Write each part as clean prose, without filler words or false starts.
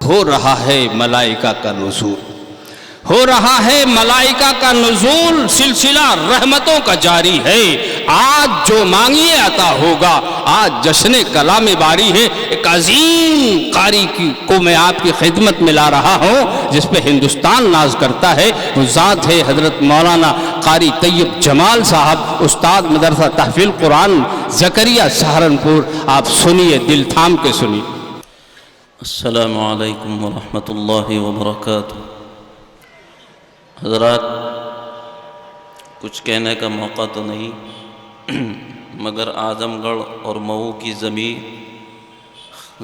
हो रहा है मलाइका का नुज़ूल, हो रहा है मलाइका का नुज़ूल, सिलसिला रहमतों का जारी है। आज जो मांगिए अता होगा, आज जश्न कलाम बारी है। एक अजीम कारी को मैं आपकी खिदमत में ला रहा हूँ, जिस पे हिंदुस्तान नाज करता है। वो ज़ात है हज़रत मौलाना कारी तैयब जमाल साहब, उस्ताद मदरसा तहफ़ीज़ कुरान ज़करिया सहारनपुर। आप सुनिए, दिल थाम के सुनिए। अस्सलामु अलैकुम व रहमतुल्लाहि व बरकातुहू। हज़रात, कुछ कहने का मौका तो नहीं, मगर आज़मगढ़ और मऊ की ज़मीन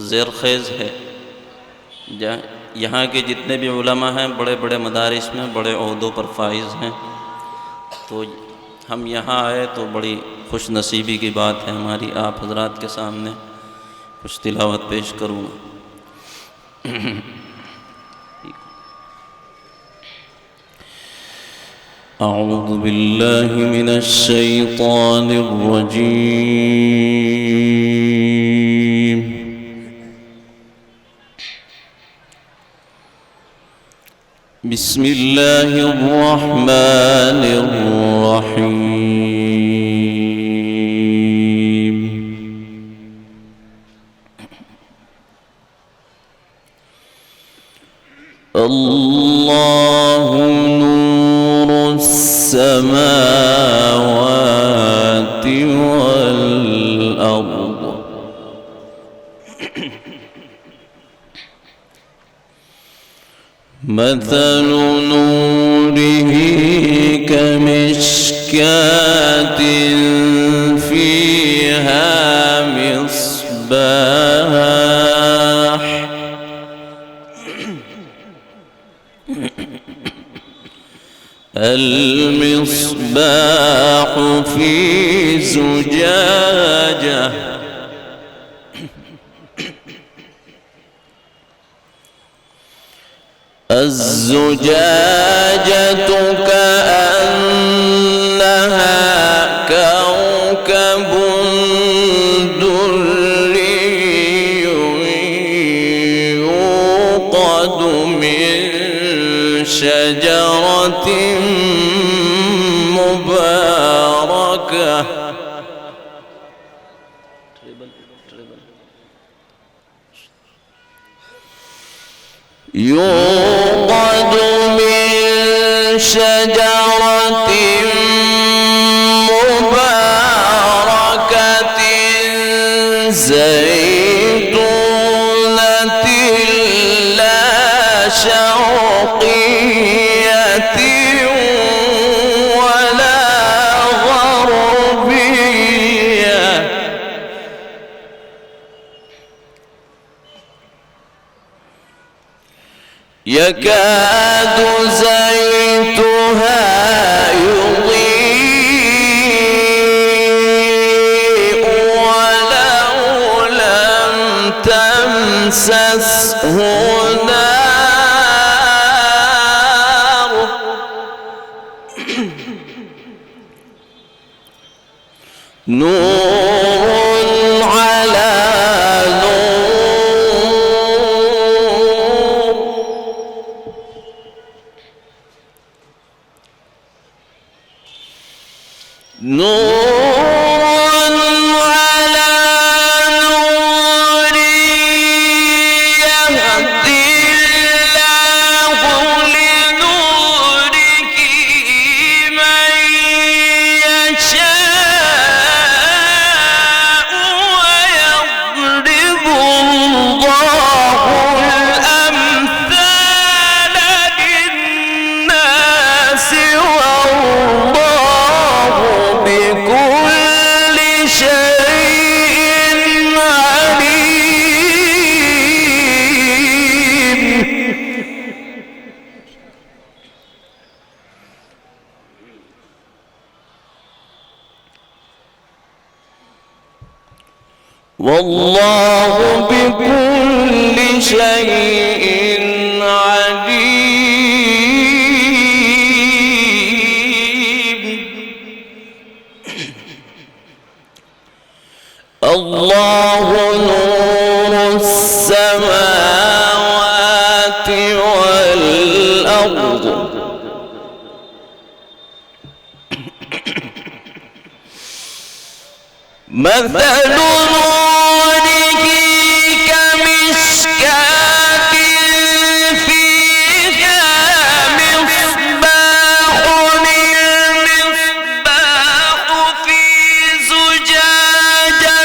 ज़ेरख़ेज़ है। यहाँ के जितने भी उलमा हैं बड़े बड़े मदारिस में बड़े ओहदों पर फाइज़ हैं। तो हम यहाँ आए तो बड़ी खुश नसीबी की बात है हमारी। आप हज़रात के सामने कुछ तिलावत पेश करूँगा। अऊज़ु बिल्लाहि मिनश शैतानिर रजीम। बिस्मिल्लाहिर रहमानिर रहीम। अल्लाहु नूरुस समावाति वल अर्द। मथलु नूरिही कमिश्कातिन फ़ीहा मिस्बाह। المصباح في زجاجة الزجاجة كأنها كوكب دري يوقد من شجرة مباركة يوقد من شجرة مباركة زيتونة لا شرقية ولا غربية يكاد زيتها يضيء ولو لم تمسسه نار نور على نور على نور يهدي الله لنوره من يشاء ويضرب الله الأمثال للناس والله بكل شيء عليم. والله بكل شيء عليم. الله نور السماوات مثل نوره كمشكاة فيها مصباح، المصباح في زجاجة،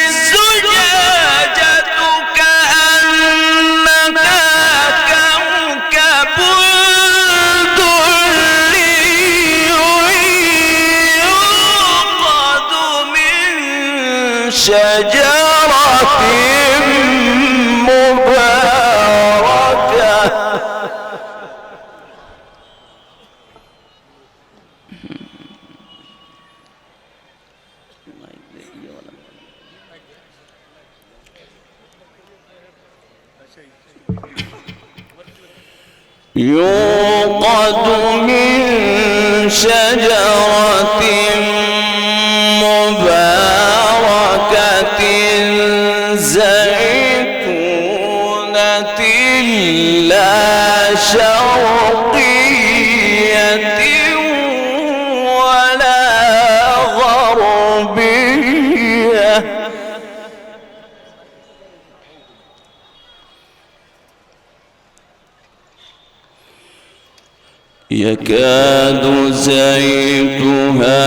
الزجاجة كأنها كوكب دري يوقد من شجرة مباركة. يوقد من شجرة مباركة زيتونة لا شرقية ولا غربية يكاد زيتها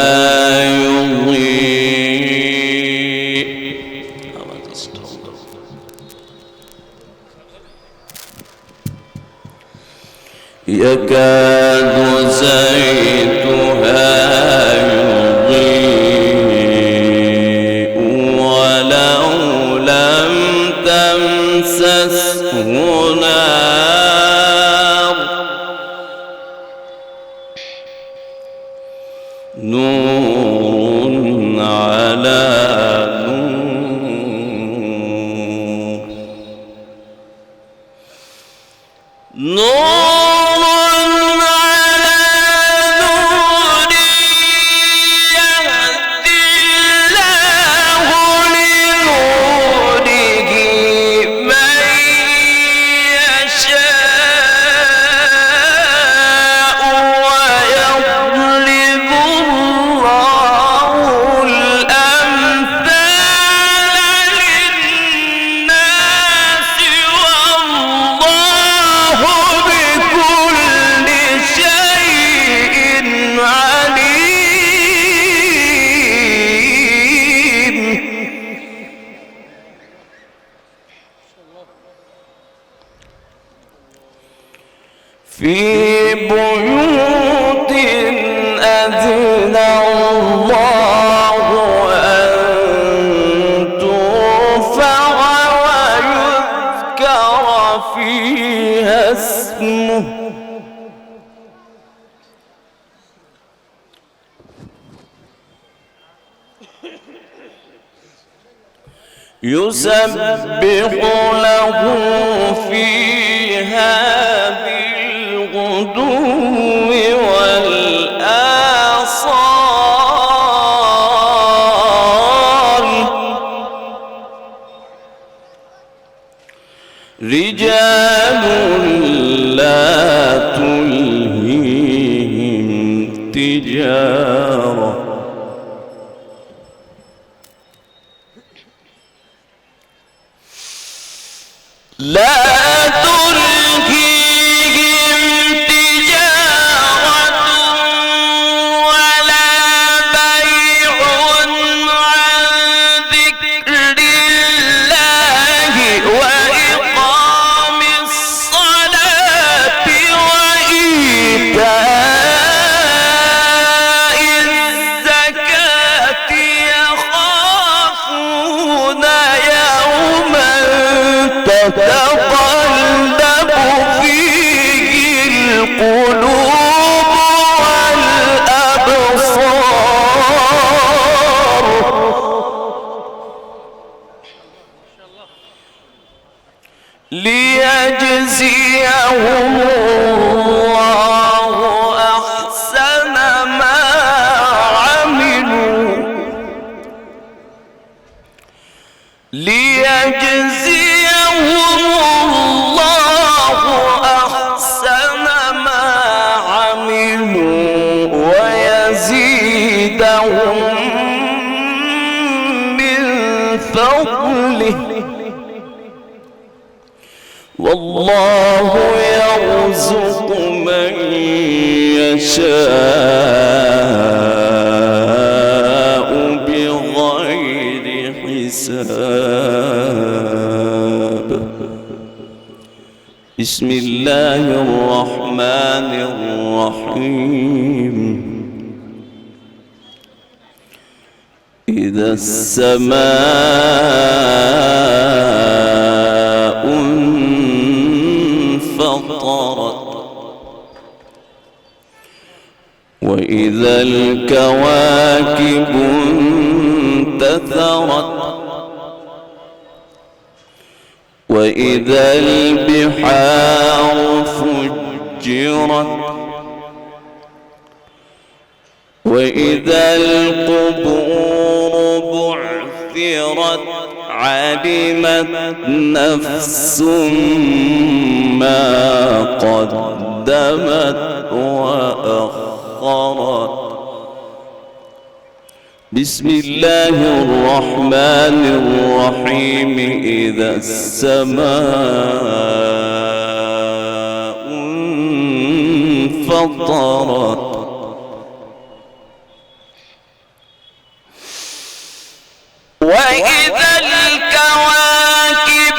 يضيء يكاد زيتها يضيء ولو لم تمسسه نار نور على نور نور على نور يهدي الله لنوره من يشاء ويضرب الله الأمثال للناس والله بكل شيء عليم. في بيوت أذن الله أن ترفع ويذكر فيها اسمه يسبح له فيها بالغدو والآصال رجال لا تلهيهم تجارة لا تلهيهم تجارة ولا بيع عن ذكر الله وإقام الصلاة وإيتاء الزكاة يخافون يوما تتقلب فيه القلوب والأبصار ليجزيهم الله أحسن ما عملوا ليجزيهم الله أحسن ما عملوا ويزيدهم فضله والله يرزق من يشاء بغير حساب. بسم الله الرحمن الرحيم. إذا السماء انفطرت وإذا الكواكب انتثرت وإذا البحار فجرت وإذا القبور بعثرت علمت نفس ما قدمت وأخرت. بسم الله الرحمن الرحيم. إذا السماء انفطرت وإذا الكواكب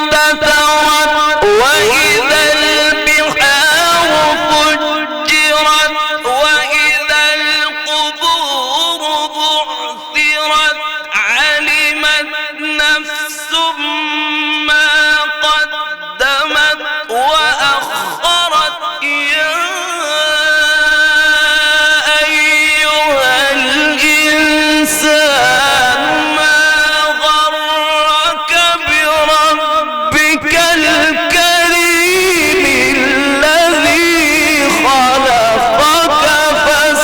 انتثرت وإذا البحار فجرت وإذا القبور بعثرت علمت نفس ما قدمت وأخرت. يا أيها الإنسان ما غرك بربك الكريم الذي خلقك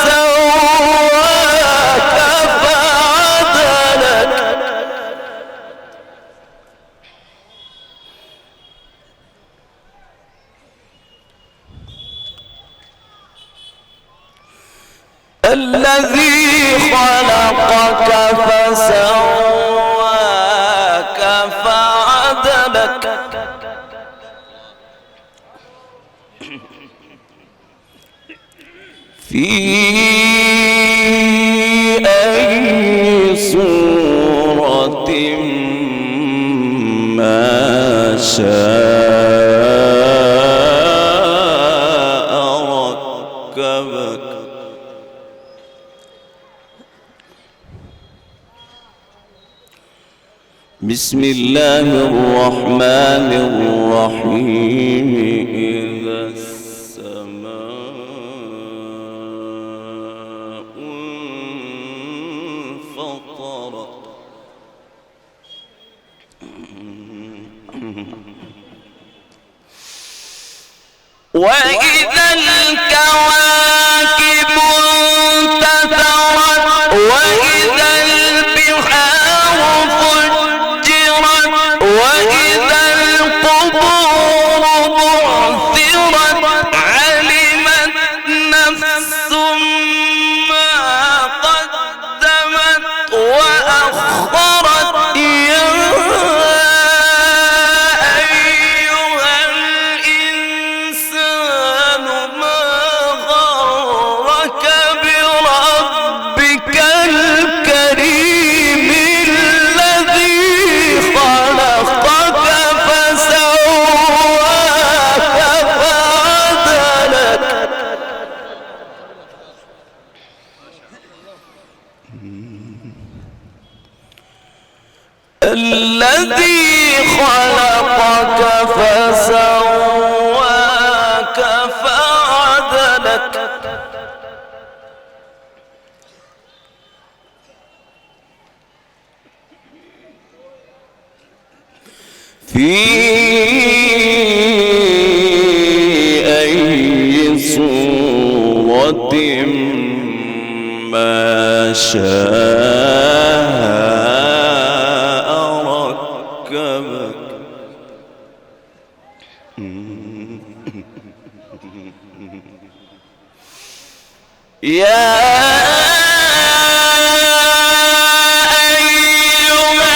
فسواك فعدلك. الذي خلقك فسواك فعدلك. في أي صورة ما شاء ركبك. بسم الله الرحمن الرحيم. إذا السماء انفطرت وإذا الكواكب انتثرت وإذا البحار فجرت وإذا القبور بعثرت علمت نفس ما قدمت وأخرت. يا أيها الإنسان ما غرك بربك الكريم الذي خلقك فسواك فعدلك. الذي خلقك فسواك فعدلك. في أي صورة ما شاء ركبك. يا أيها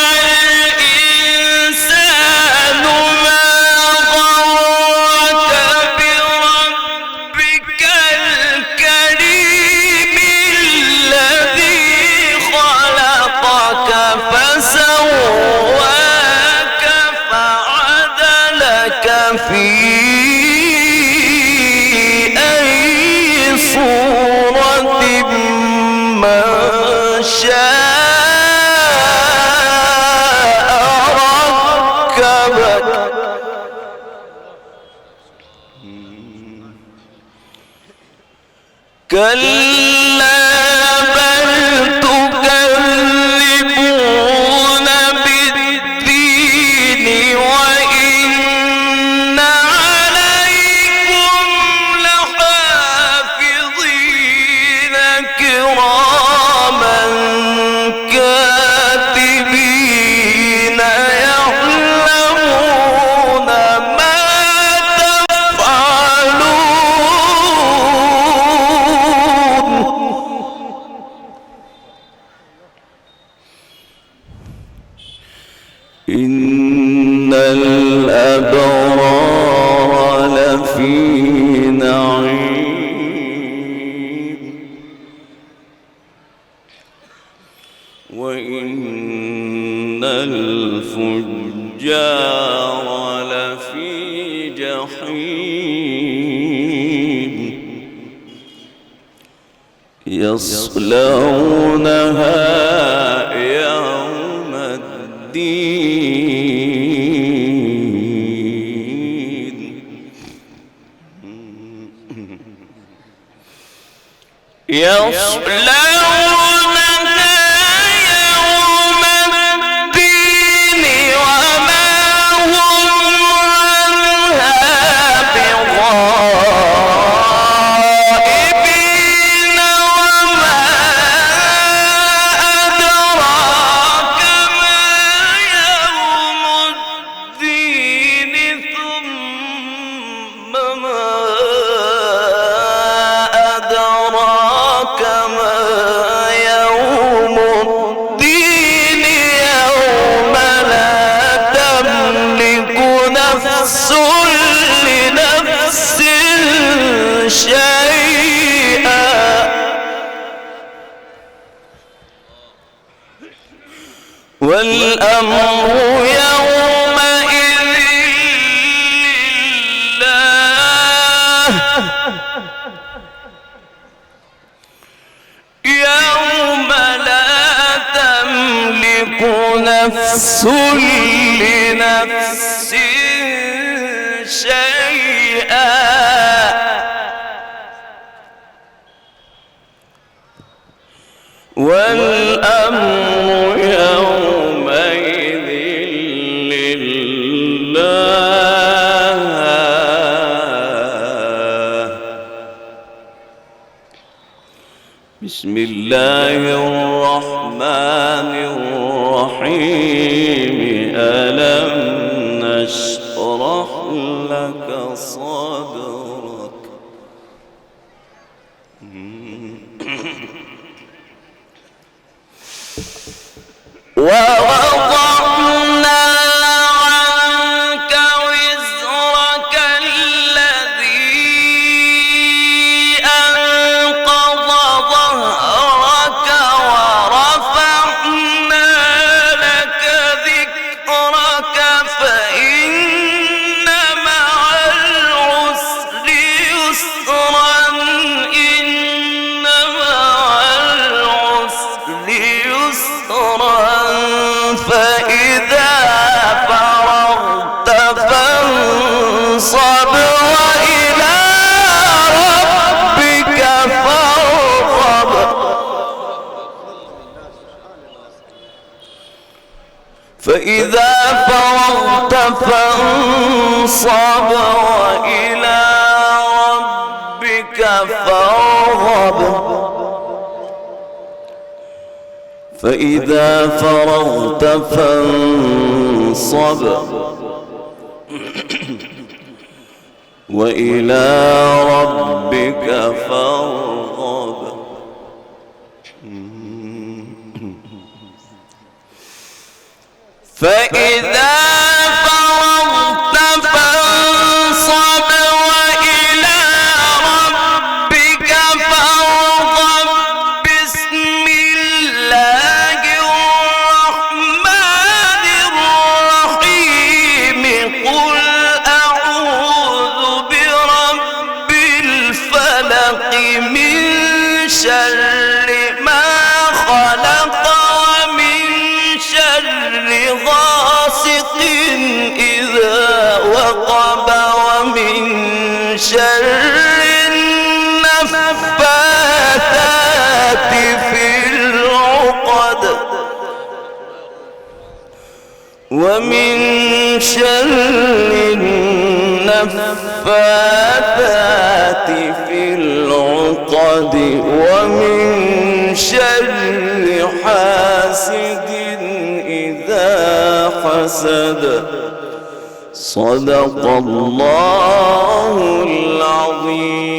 كلا بل تكذبون بالدين وإن عليكم لحافظين كراما كاتبين يعلمون ما إن الأبرار لفي نعيم وإن الفجار لفي جحيم يصلونها يوم الدين يصلونها يوم الدين وما هم عنها بغائبين وما أدراك ما يوم الدين ثم ما أدراك ما يوم الدين يوم لا تملك نفس لنفس شيئا والأمر يومئذ لله يوم لا تملك نفس لنفس شيئا والأمر يومئذ لله بسم الله الرحمن الرحيم ألم نشرح لك صدرك ووضعنا عنك وزرك الذي أنقض ظهرك ورفعنا لك ذكرك فإن مع العسر يسرا إن مع العسر يسرا فإذا فرغت فانصب وإلى ربك فارغب فإذا فرغت فانصب وإلى ربك فارغب فإذا فرغت فانصب وإلى ربك فارغب فإذا فرغت فانصب وإلى ربك فارغب بسم الله الرحمن الرحيم قل أعوذ برب الفلق من شر ما خلق ومن شر غاسق إذا وقب ومن شر النفاثات ومن شر النفاثات في العقد ومن شر حاسد إذا حسد صدق الله العظيم.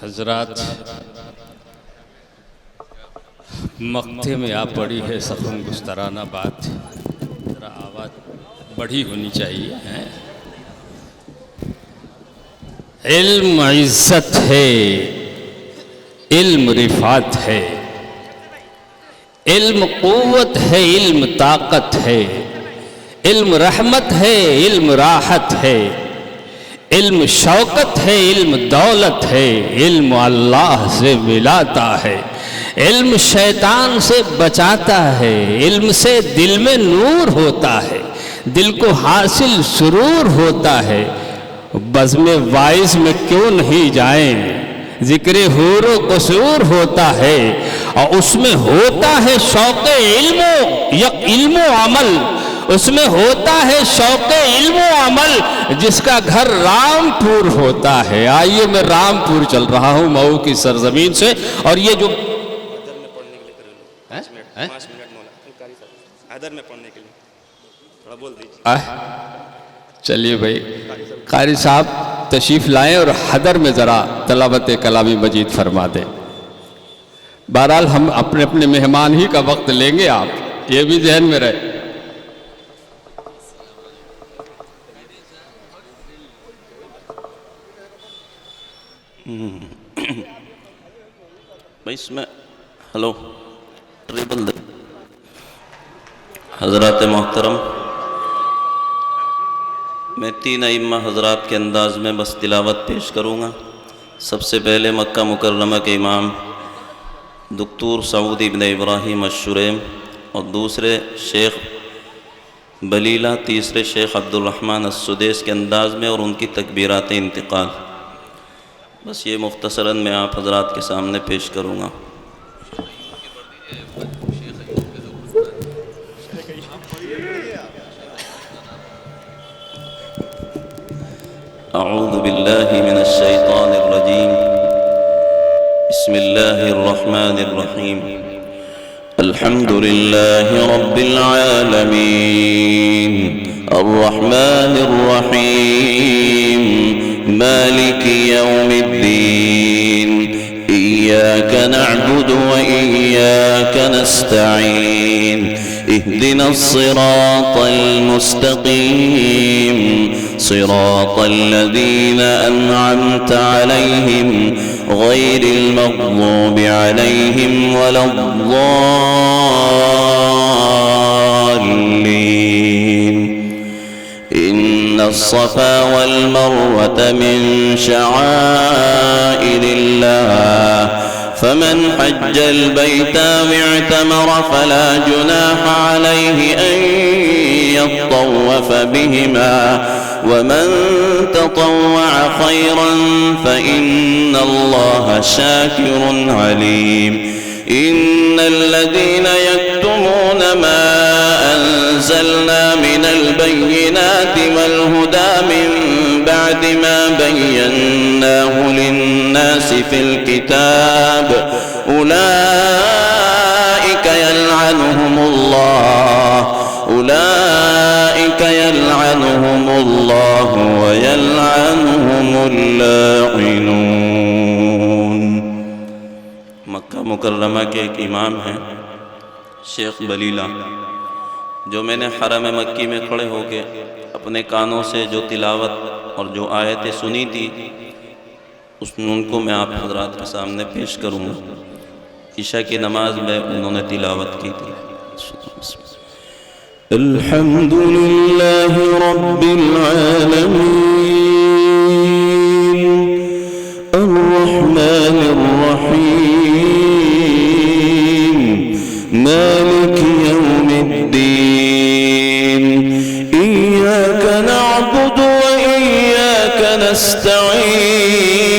حضرات، مقطع میں آپ پڑھی ہے سخن گسترانہ بات، ذرا آواز بڑھی ہونی چاہیے. علم عزت ہے، علم رفعت ہے، علم قوت ہے، علم طاقت ہے، علم رحمت ہے، علم راحت ہے، علم شوکت ہے، علم دولت ہے، علم اللہ سے ملاتا ہے، علم شیطان سے بچاتا ہے، علم سے دل میں نور ہوتا ہے، دل کو حاصل سرور ہوتا ہے. بزم وائز میں کیوں نہیں جائیں، ذکر حور و قصور ہوتا ہے، اور اس میں ہوتا ہے شوق علم و عمل، اس میں ہوتا ہے شوق علم و عمل، جس کا گھر رامپور ہوتا ہے. آئیے میں رامپور چل رہا ہوں مئو کی سرزمین سے، اور یہ جو چلیے بھائی قاری صاحب تشریف لائیں اور حدر میں ذرا تلاوت کلام مجید فرما دیں. بہرحال ہم اپنے اپنے مہمان ہی کا وقت لیں گے، آپ یہ بھی ذہن میں رہے. بھائی اس میں ہلو ٹریبل حضرات محترم، میں 3 ائمہ حضرات کے انداز میں بس تلاوت پیش کروں گا. سب سے پہلے مکہ مکرمہ کے امام دکتور سعود ابن ابراہیم الشریم، اور دوسرے شیخ بلیلہ، تیسرے شیخ عبدالرحمن السدیس کے انداز میں، اور ان کی تکبیرات انتقال. بس یہ مختصراً میں آپ حضرات کے سامنے پیش کروں گا. اعوذ باللہ من الشیطان الرجیم، بسم اللہ الرحمن الرحیم. الحمد للہ رب العالمین الرحمن الرحیم مالک یوم الدین ایاک نعبد وإیاک نستعین اهدنا الصراط المستقیم صراط الذين أنعمت عليهم غير المغضوب عليهم ولا الضالين. إن الصفا والمروة من شعائر الله فمن حج البيت واعتمر فلا جناح عليه أن يطوف بهما ومن تطوع خيرا فإن الله شاكر عليم. إن الذين يكتمون ما أنزلنا من البينات والهدى من بعد ما بيناه للناس في الكتاب أولئك يلعنهم الله ويلعنهم اللاعنون. مکہ مکرمہ کے ایک امام ہیں شیخ بلیلہ، جو میں نے حرم مکی میں کھڑے ہو کے اپنے کانوں سے جو تلاوت اور جو آیتیں سنی تھی ان کو میں آپ حضرات کے سامنے پیش کروں گا. عشاء کی نماز میں انہوں نے تلاوت کی تھی. الحمد للہ رب العالمین الرحمن الرحیم مالک یوم الدین ایاک نعبد و ایاک نستعین نستعين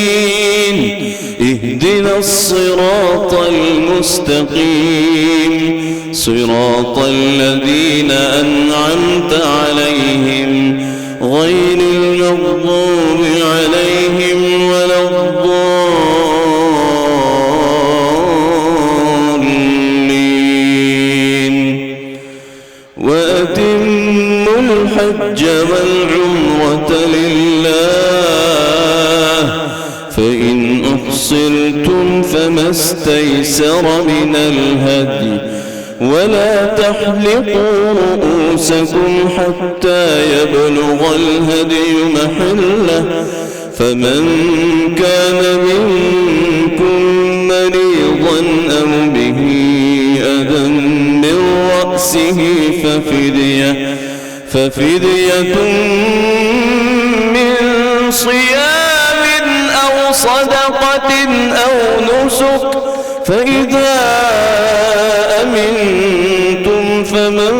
اهدنا الصراط المستقيم صراط الذين أنعمت عليهم غير المغضوب عليهم ولا الضالين وأتموا الحج والعمرة لله فإن أحصرتم فما استيسر من الهدي ولا تحلقوا رؤوسكم حتى يبلغ الهدي محله فمن كان منكم مريضا أو به أذى من رأسه ففدية من صيام أو صدقة أو نسك فإذا أمنتم فمن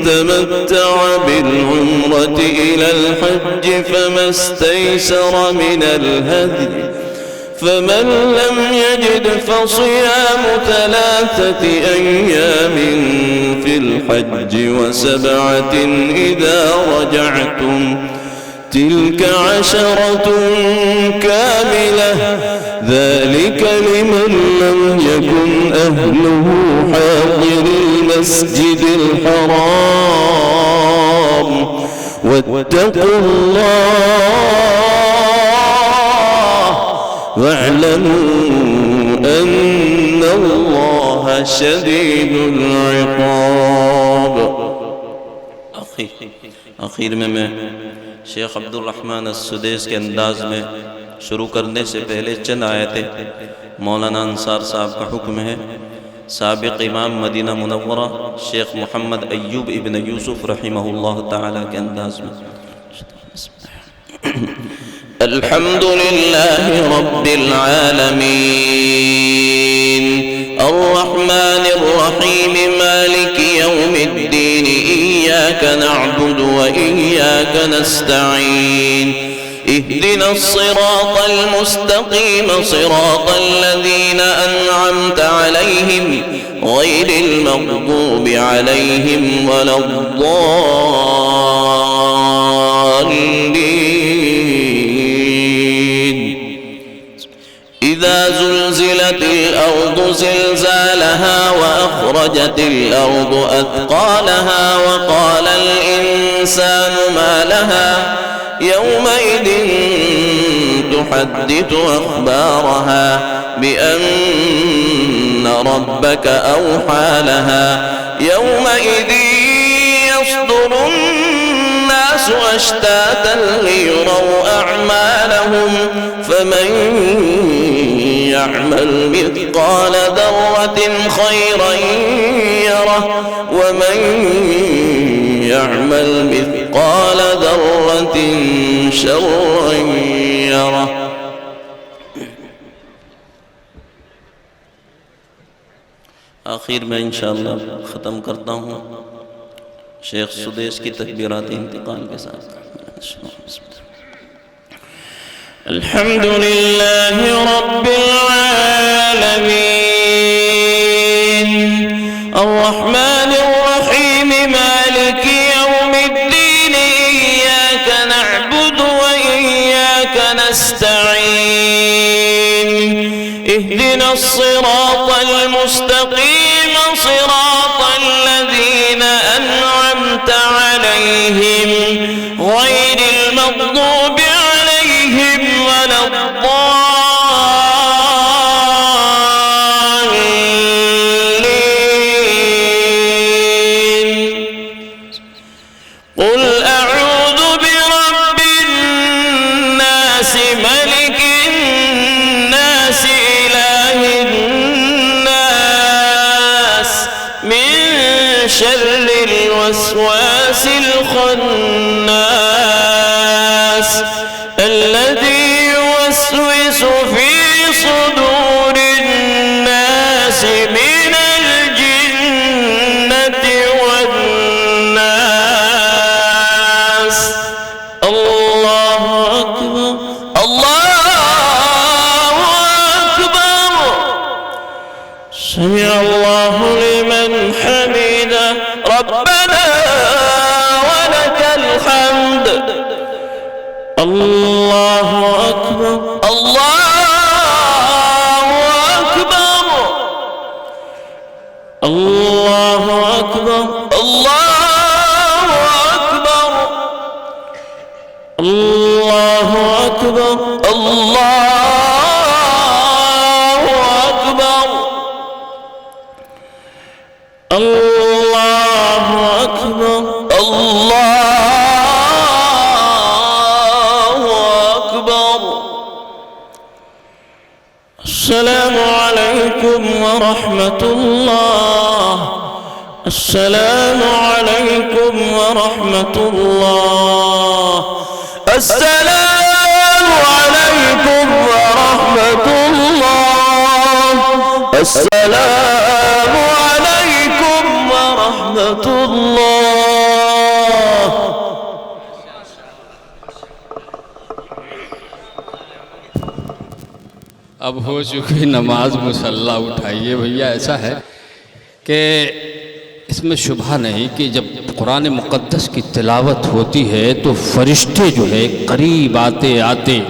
تمتع بالعمرة إلى الحج فما استيسر من الهدي فمن لم يجد فصيام 3 أيام في الحج و7 إذا رجعتم تلك 10 كاملة ذلك لمن لم يكن أهله حاضر المسجد الحرام واتقوا الله واعلموا أن الله شديد العقاب. आखिर में मैं शेख अब्दुर्रहमान अस्सुदैस के अंदाज में शुरू करने से पहले चंद आयतें मौलाना अंसार साहब का हुक्म है। साबिक़ इमाम मदीना मुनव्वरा शेख मोहम्मद अय्यूब इब्न यूसुफ रहिमहुल्लाह ताला के अंदाज में अल्हम्दुलिल्लाह रब्बिल आलमीन अर्रहमानिर रहीम मालिकि यौमिद्दीन इय्याका नअबुदु व इय्याका नस्तईन اهدنا الصراط المستقيم صراط الذين أنعمت عليهم غير المغضوب عليهم ولا الضالين إذا زلزلت الأرض زلزالها وأخرجت الأرض أثقالها وقال الإنسان ما لها يومئذ تحدث أخبارها بأن ربك أوحى لها يومئذ يصدر الناس أشتاتا ليروا أعمالهم فمن يعمل مثقال ذرة خيرا يره ومن يعمل مثقال ذرة شرا يره. आखिर में इंशाअल्लाह ख़त्म करता हूँ शेख सुदेश की तकबीरात इंतकाल के साथ। अल्हम्दुलिल्लाह रब्बिल आलमीन अर्रहमानिर रहीम मालिकि यौमिद्दीन इय्याका नअबुदु व इय्याका नस्तईन اهدنا الصراط المستقيم صراط الذين أنعمت عليهم غير المغضوب عليهم ولا الضالين. قل أعوذ برب الناس ملك الناس إله الناس من شر الوسواس الخناس الذي يوسوس في صدور الناس من الجنة والناس. الله أكبر. اللہ اکبر اللہ اکبر اللہ اکبر اللہ اکبر اللہ اکبر اللہ اکبر اللہ اکبر اللہ اکبر السلام علیکم ورحمۃ اللہ السلام علیکم ورحمۃ اللہ السلام علیکم ورحمۃ اللہ السلام علیکم ورحمۃ اللہ اب ہو چکی نماز، مصلی اٹھائیے بھیا۔ ایسا ہے کہ اس میں شبہ نہیں کہ جب قرآن مقدس کی تلاوت ہوتی ہے تو فرشتے جو ہے قریب آتے آتے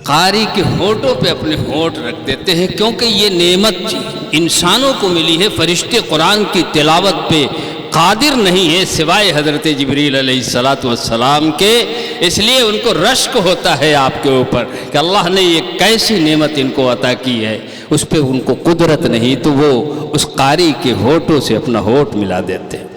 قاری کے ہونٹوں پہ اپنے ہونٹ رکھ دیتے ہیں، کیونکہ یہ نعمت انسانوں کو ملی ہے۔ فرشتے قرآن کی تلاوت پہ قادر نہیں ہے سوائے حضرت جبریل علیہ السلام کے، اس لیے ان کو رشک ہوتا ہے آپ کے اوپر کہ اللہ نے یہ کیسی نعمت ان کو عطا کی ہے، اس پہ ان کو قدرت نہیں، تو وہ اس قاری کے ہونٹوں سے اپنا ہونٹ ملا دیتے ہیں۔